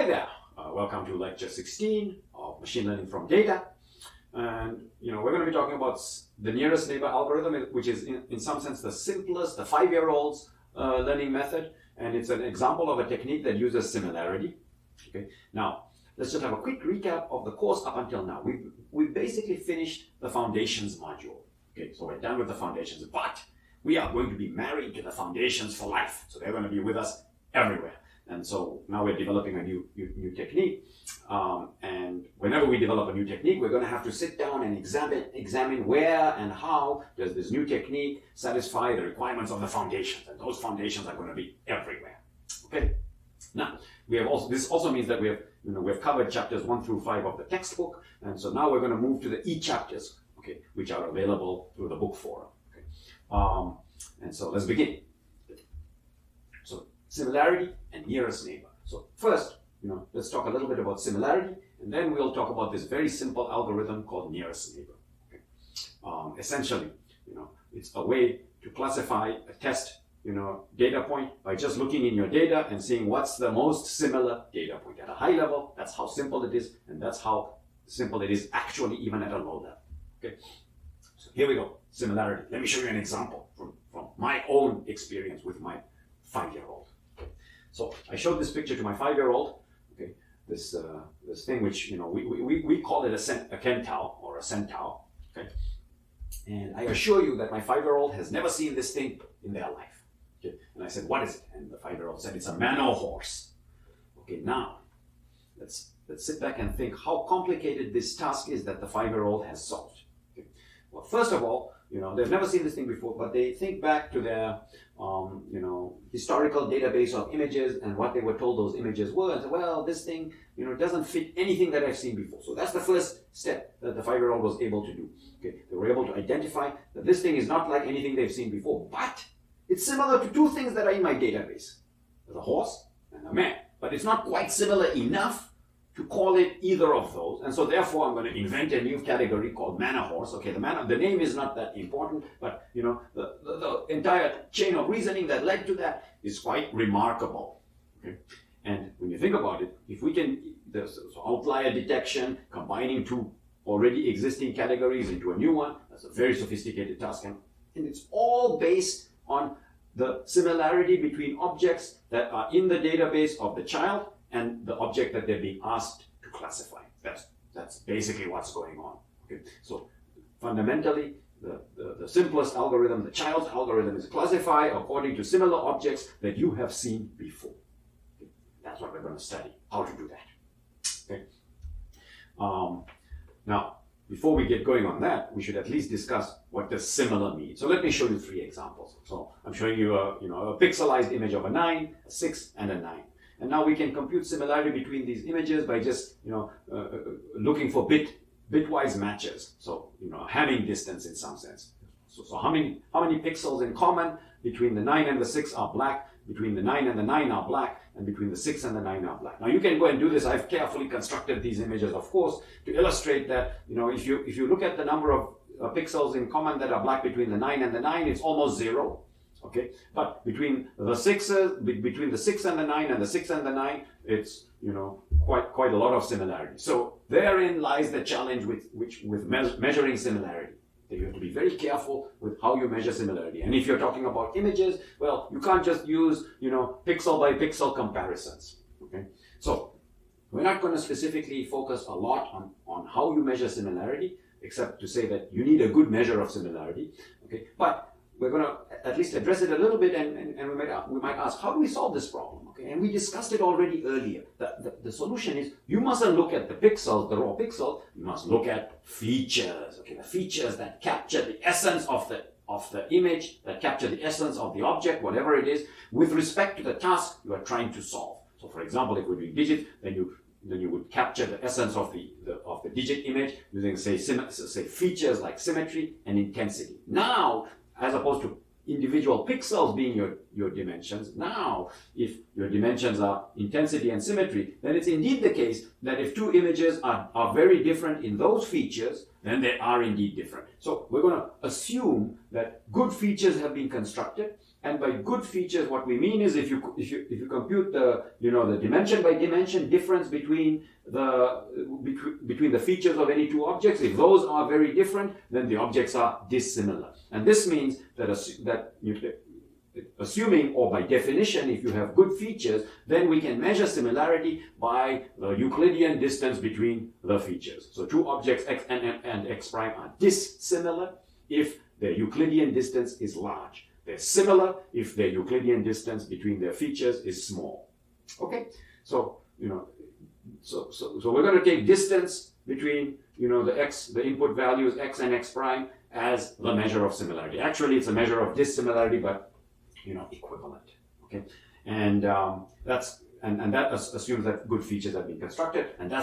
Hi there, welcome to lecture 16 of machine learning from data. And we're going to be talking about the nearest neighbor algorithm, which is in some sense the simplest, the 5-year-old's learning method. And it's an example of a technique that uses similarity. Okay. Now, let's just have a quick recap of the course up until now. We've basically finished the foundations module. Okay, so we're done with the foundations, but we are going to be married to the foundations for life. So they're going to be with us everywhere. And so now we're developing a new technique. And whenever we develop a new technique, we're going to have to sit down and examine where and how does this new technique satisfy the requirements of the foundations. And those foundations are going to be everywhere. Okay. Now, this also means that we've covered chapters 1 through 5 of the textbook. And so now we're going to move to the e-chapters, okay, which are available through the book forum. Okay. And so let's begin. So similarity and nearest neighbor. So first, let's talk a little bit about similarity, and then we'll talk about this very simple algorithm called nearest neighbor. Okay. Essentially, it's a way to classify a test, data point by just looking in your data and seeing what's the most similar data point. At a high level, that's how simple it is, and that's how simple it is actually even at a low level. Okay. So here we go. Similarity. Let me show you an example from my own experience with my 5-year-old. Okay. So I showed this picture to my 5-year-old. Okay, this thing which we call it a Kentau or a Centau. Okay, and I assure you that my 5-year-old has never seen this thing in their life. Okay, and I said, "What is it?" And the 5-year-old said, "It's a manor horse." Okay, now let's sit back and think how complicated this task is that the 5-year-old has solved. Okay. Well, first of all, they've never seen this thing before, but they think back to their, historical database of images and what they were told those images were, and say, well, this thing, doesn't fit anything that I've seen before. So that's the first step that the 5-year-old was able to do. Okay, they were able to identify that this thing is not like anything they've seen before, but it's similar to two things that are in my database: the horse and the man. But it's not quite similar enough to call it either of those, and so therefore I'm going to invent a new category called manor horse. Okay, the name is not that important, but the entire chain of reasoning that led to that is quite remarkable. Okay, and when you think about it, if we can, so outlier detection, combining two already existing categories into a new one, that's a very sophisticated task, and it's all based on the similarity between objects that are in the database of the child and the object that they're being asked to classify. That's basically what's going on. Okay, so fundamentally, the simplest algorithm, the child's algorithm, is classify according to similar objects that you have seen before. Okay, that's what we're going to study, how to do that. Okay. Now, before we get going on that, we should at least discuss what does similar mean. So let me show you 3 examples. So I'm showing you a pixelized image of a 9, a 6, and a 9. And now we can compute similarity between these images by just looking for bitwise matches. So a Hamming distance in some sense. So how many pixels in common between the 9 and the 6 are black, between the 9 and the 9 are black, and between the 6 and the 9 are black. Now you can go and do this. I've carefully constructed these images, of course, to illustrate that if you look at the number of pixels in common that are black between the 9 and the 9, it's almost 0. Okay, but between the 6 and the 9 and the 6 and the 9, it's quite a lot of similarity. So therein lies the challenge with measuring similarity. You have to be very careful with how you measure similarity. And if you're talking about images, well, you can't just use pixel by pixel comparisons. Okay, so we're not going to specifically focus a lot on how you measure similarity, except to say that you need a good measure of similarity. Okay, but we're going to at least address it a little bit, and we might ask, how do we solve this problem? Okay, and we discussed it already earlier. The solution is you mustn't look at the pixels, the raw pixels. You must look at features. Okay, the features that capture the essence of the image, that capture the essence of the object, whatever it is, with respect to the task you are trying to solve. So, for example, if we're doing digits, then you would capture the essence of the digit image using say features like symmetry and intensity. Now, as opposed to individual pixels being your dimensions, now if your dimensions are intensity and symmetry, then it's indeed the case that if two images are very different in those features, then they are indeed different. So we're going to assume that good features have been constructed And by good features, what we mean is if you compute the the dimension by dimension difference between the features of any two objects, if those are very different, then the objects are dissimilar. And this means that assuming, or by definition, if you have good features, then we can measure similarity by the Euclidean distance between the features. So two objects x and x prime are dissimilar if their Euclidean distance is large. They're similar if their Euclidean distance between their features is small. Okay, so so we're going to take distance between the input values x and x prime as the measure of similarity. Actually, it's a measure of dissimilarity, but equivalent. Okay, and that assumes that good features have been constructed, and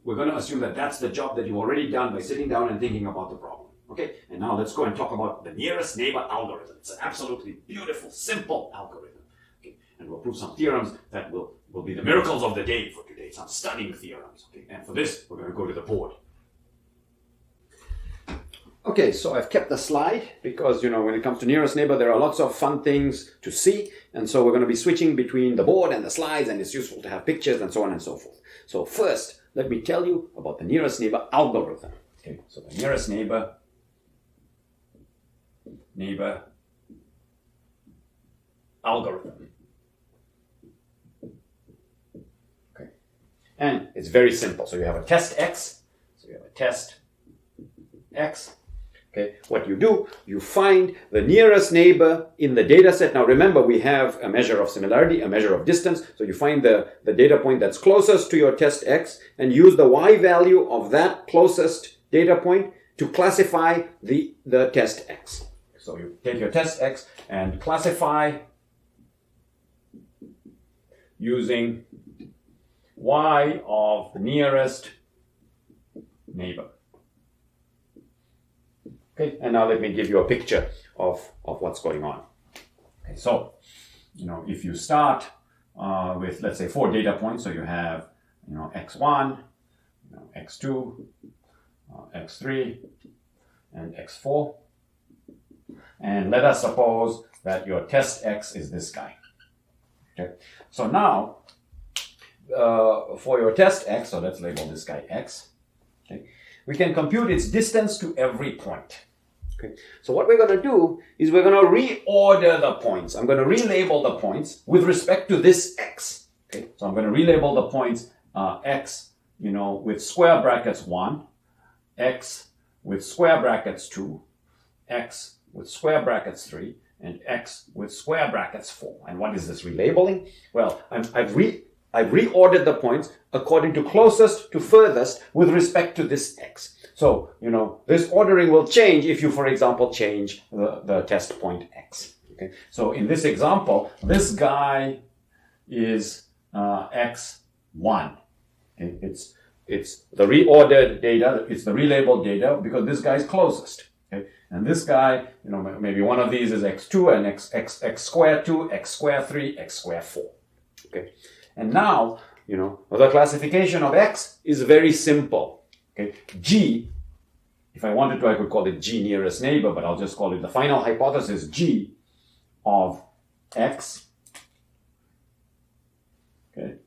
we're going to assume that that's the job that you've already done by sitting down and thinking about the problem. Okay, and now let's go and talk about the nearest neighbor algorithm. It's an absolutely beautiful, simple algorithm. Okay, and we'll prove some theorems that will be the miracles of the day for today, some stunning theorems. Okay, and for this, we're going to go to the board. Okay, so I've kept the slide because, when it comes to nearest neighbor, there are lots of fun things to see. And so we're going to be switching between the board and the slides, and it's useful to have pictures and so on and so forth. So first, let me tell you about the nearest neighbor algorithm. Okay, so the nearest neighbor algorithm. Okay, and it's very simple. So you have a test x. So you have a test x. Okay, what you do, you find the nearest neighbor in the data set. Now remember, we have a measure of similarity, a measure of distance. So you find the data point that's closest to your test x and use the y value of that closest data point to classify the test x. So you take your test x and classify using y of the nearest neighbor. Okay, and now let me give you a picture of what's going on. Okay, so, if you start with, let's say, 4 data points, so you have, x1, x2, x3, and x4. And let us suppose that your test x is this guy. Okay, so now, for your test x, so let's label this guy x, okay, we can compute its distance to every point. Okay, so what we're going to do is we're going to reorder the points. I'm going to relabel the points with respect to this x. Okay, so I'm going to relabel the points x, with square brackets 1, x with square brackets 2, x with square brackets 3, and x with square brackets 4. And what is this relabeling? Well, I've reordered the points according to closest to furthest with respect to this x. So, this ordering will change if you, for example, change the test point x. Okay? So in this example, this guy is x1. Okay? It's the reordered data, it's the relabeled data because this guy is closest. Okay? And this guy, maybe one of these is x2 and x squared 2, x squared 3, x squared 4. Okay? And now, the classification of x is very simple. Okay, G, if I wanted to, I could call it G nearest neighbor, but I'll just call it the final hypothesis G of x, okay,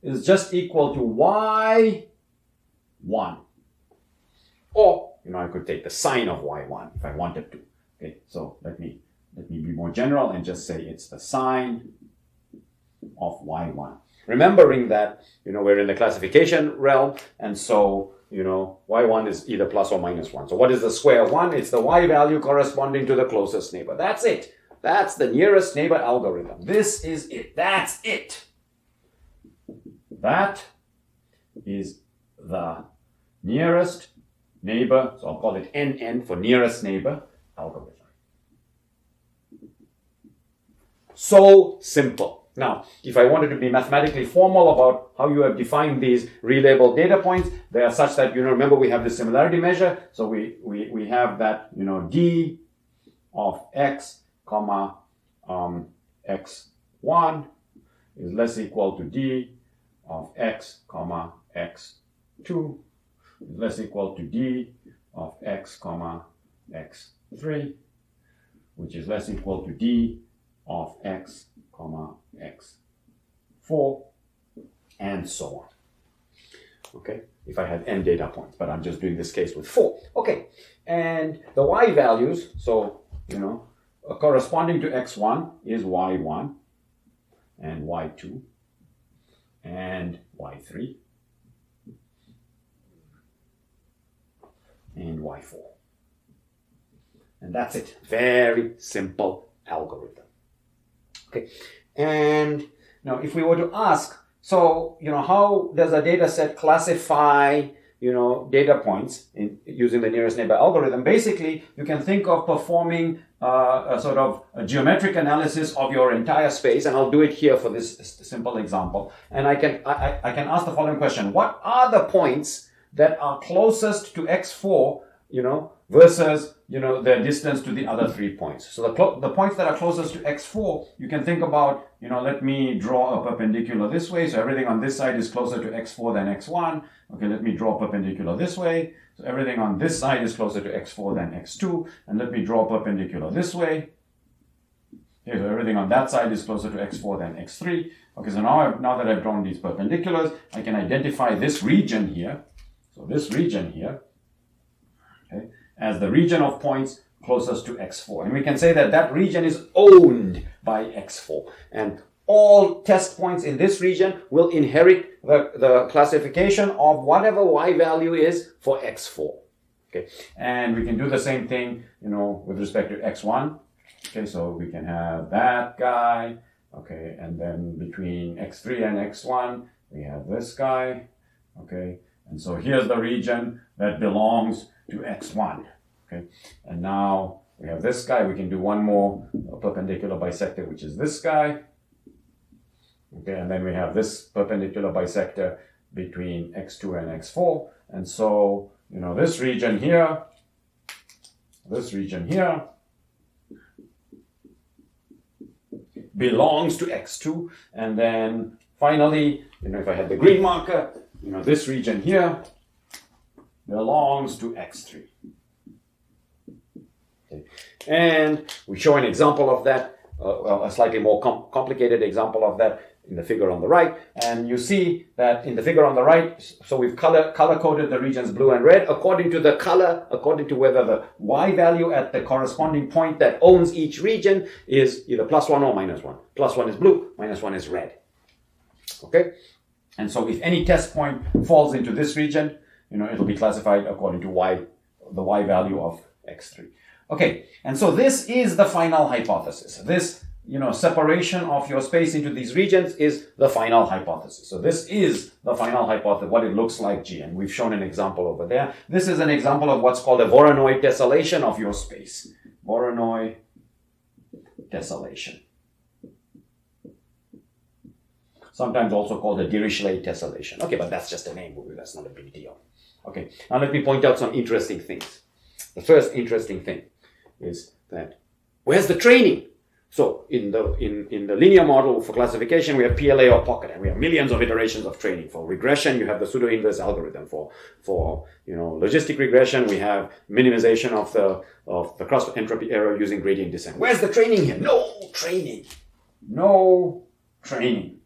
is just equal to y1. Or, I could take the sign of y1 if I wanted to. Okay, so let me be more general and just say it's the sign of y1. Remembering that, we're in the classification realm, and so, y1 is either plus or minus 1. So what is the square 1? It's the y value corresponding to the closest neighbor. That's it. That's the nearest neighbor algorithm. This is it. That's it. That is the nearest neighbor, so I'll call it NN for nearest neighbor algorithm. So simple. Now, if I wanted to be mathematically formal about how you have defined these relabeled data points, they are such that, remember we have the similarity measure. So we have that, D of x, comma, x1 is less equal to D of x, comma, x2 is less equal to D of x, comma, x3, which is less equal to d of x, comma, x4, and so on. Okay, if I had n data points, but I'm just doing this case with 4. Okay, and the y values, so, corresponding to x1 is y1 and y2 and y3 and y4. And that's it. Very simple algorithm. Okay, and now if we were to ask, so, how does a data set classify, data points using the nearest neighbor algorithm? Basically, you can think of performing a sort of a geometric analysis of your entire space, and I'll do it here for this simple example. And I can ask the following question: what are the points that are closest to x4, versus the distance to the other 3 points? So the points that are closest to x4, you can think about, let me draw a perpendicular this way. So everything on this side is closer to x4 than x1. Okay, let me draw a perpendicular this way. So everything on this side is closer to x4 than x2. And let me draw a perpendicular this way. Okay, so everything on that side is closer to x4 than x3. Okay, so now that I've drawn these perpendiculars, I can identify this region here. So this region here, okay, as the region of points closest to x4. And we can say that that region is owned by x4. And all test points in this region will inherit the classification of whatever y value is for x4. Okay, and we can do the same thing, with respect to x1. Okay, so we can have that guy. Okay, and then between x3 and x1, we have this guy. Okay, and so here's the region that belongs to x1. Okay, and now we have this guy. We can do one more perpendicular bisector, which is this guy. Okay, and then we have this perpendicular bisector between x2 and x4. And so, this region here belongs to x2. And then finally, if I had the green marker, this region here belongs to x3. Okay. And we show an example of that, a slightly more complicated example of that in the figure on the right. And you see that in the figure on the right, so we've color-coded the regions blue and red according to the color, according to whether the y value at the corresponding point that owns each region is either +1 or -1. +1 is blue, -1 is red. Okay? And so if any test point falls into this region, it'll be classified according to the y value of x3. Okay, and so this is the final hypothesis. This, separation of your space into these regions is the final hypothesis. So this is the final hypothesis, what it looks like, G, and we've shown an example over there. This is an example of what's called a Voronoi tessellation of your space. Voronoi tessellation. Sometimes also called a Dirichlet tessellation. Okay, but that's just a name. That's not a big deal. Okay, now let me point out some interesting things. The first interesting thing is that where's the training? So in the linear model for classification, we have PLA or pocket, and we have millions of iterations of training. For regression, you have the pseudo-inverse algorithm. For logistic regression, we have minimization of the cross entropy error using gradient descent. Where's the training here? No training. No training.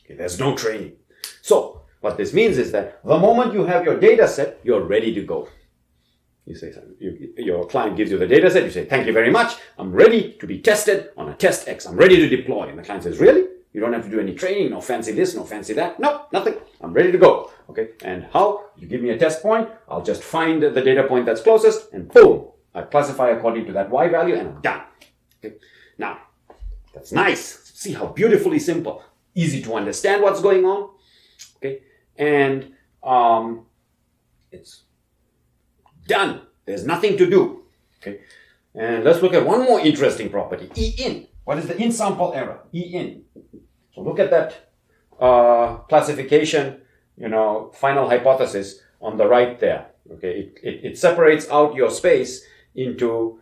Okay, there's no training. So what this means is that the moment you have your data set, you're ready to go. You say, your client gives you the data set, you say, thank you very much, I'm ready to be tested on a test X, I'm ready to deploy. And the client says, really? You don't have to do any training, no fancy this, no fancy that. No, nothing, I'm ready to go. Okay, and how? You give me a test point, I'll just find the data point that's closest, and boom, I classify according to that Y value, and I'm done. Okay, now, that's nice. See how beautifully simple, easy to understand what's going on. Okay, and it's done. There's nothing to do. Okay, and let's look at one more interesting property, E-in. What is the in-sample error? E-in. So look at that classification, final hypothesis on the right there. Okay, it separates out your space into,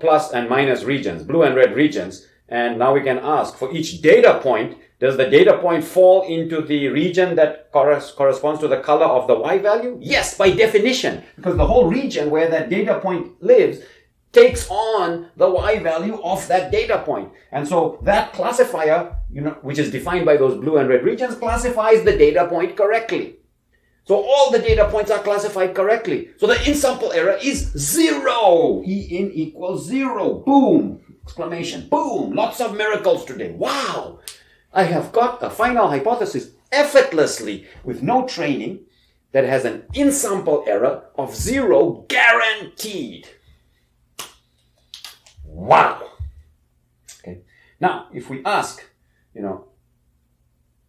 plus and minus regions, blue and red regions. And now we can ask for each data point Does the data point fall into the region that corresponds to the color of the y value? Yes, by definition, because the whole region where that data point lives takes on the y value of that data point. And so that classifier, which is defined by those blue and red regions, classifies the data point correctly. So all the data points are classified correctly. So the in-sample error is 0. E in equals 0. Boom! Exclamation. Boom! Lots of miracles today. Wow! I have got a final hypothesis effortlessly with no training that has an in-sample error of 0 guaranteed. Wow! Okay. Now, if we ask,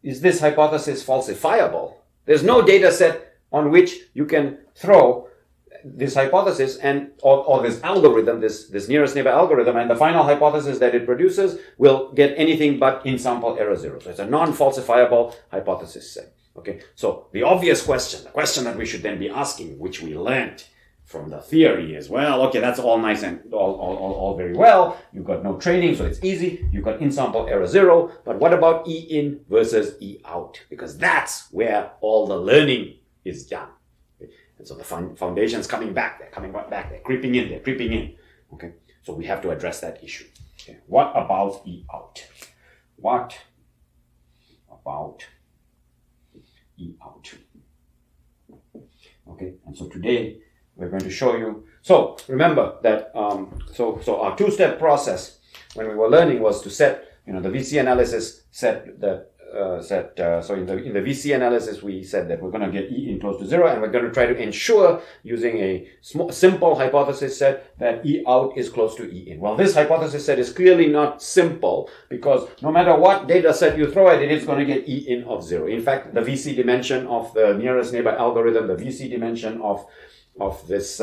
is this hypothesis falsifiable? There's no data set on which you can throw this hypothesis or this algorithm, this nearest neighbor algorithm, and the final hypothesis that it produces will get anything but in-sample error 0. So it's a non-falsifiable hypothesis set. Okay, so the obvious question, the question that we should then be asking, which we learned from the theory is, well, okay, that's all nice and all very well. You've got no training, so it's easy. You've got in-sample error 0. But what about E in versus E out? Because that's where all the learning is done. Okay? And so the foundation's coming back. They're coming back. They're creeping in. Okay, so we have to address that issue. Okay. What about E out? What about E out? Okay, and so today we're going to show you. So remember that so our two-step process when we were learning was to set the VC analysis so in the VC analysis we said that we're going to get E in close to 0, and we're going to try to ensure using a simple hypothesis set that E out is close to E in. Well, this hypothesis set is clearly not simple because no matter what data set you throw at it, it's going to get E in of 0. In fact, the VC dimension of the nearest neighbor algorithm, the VC dimension of this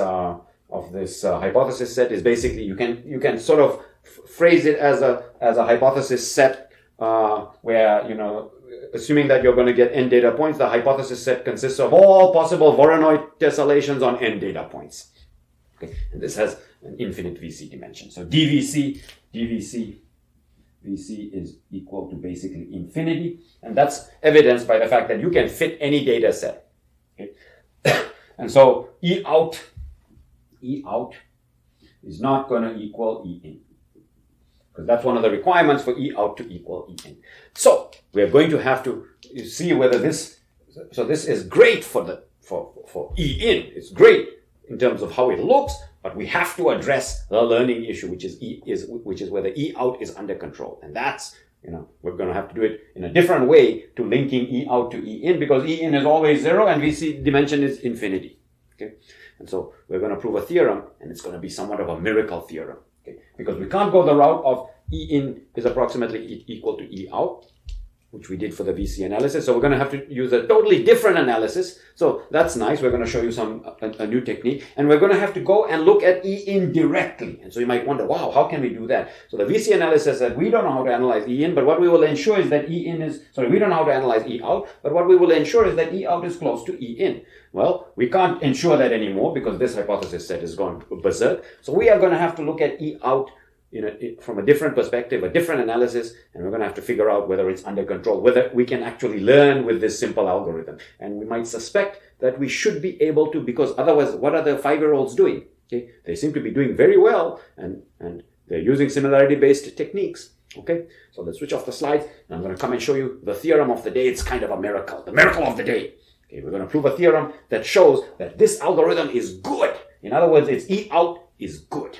hypothesis set is basically you can sort of phrase it as a hypothesis set where assuming that you're going to get n data points, the hypothesis set consists of all possible Voronoi tessellations on n data points. Okay, and this has an infinite VC dimension. So VC is equal to basically infinity, and that's evidenced by the fact that you can fit any data set. Okay. And so E out is not going to equal E in, because that's one of the requirements for E out to equal E in. So we're going to have to see whether this is great for E in. It's great in terms of how it looks, but we have to address the learning issue, which is whether E out is under control, and that's we're going to have to do it in a different way to linking E out to E in, because E in is always 0 and VC dimension is infinity. Okay, and so we're going to prove a theorem, and it's going to be somewhat of a miracle theorem. Okay, because we can't go the route of E in is approximately equal to E out, which we did for the VC analysis. So we're going to have to use a totally different analysis. So that's nice. We're going to show you a new technique, and we're going to have to go and look at E in directly. And so you might wonder, wow, how can we do that? So the VC analysis said we don't know how to analyze E in, but what we will ensure is that we don't know how to analyze E out, but what we will ensure is that E out is close to E in. Well, we can't ensure that anymore because this hypothesis set is gone berserk. So we are going to have to look at E out from a different perspective, a different analysis, and we're going to have to figure out whether it's under control, whether we can actually learn with this simple algorithm. And we might suspect that we should be able to, because otherwise, what are the 5-year-olds doing? Okay, they seem to be doing very well, and they're using similarity-based techniques. Okay, so let's switch off the slides, and I'm going to come and show you the theorem of the day. It's kind of a miracle, the miracle of the day. Okay, we're going to prove a theorem that shows that this algorithm is good. In other words, its E out is good.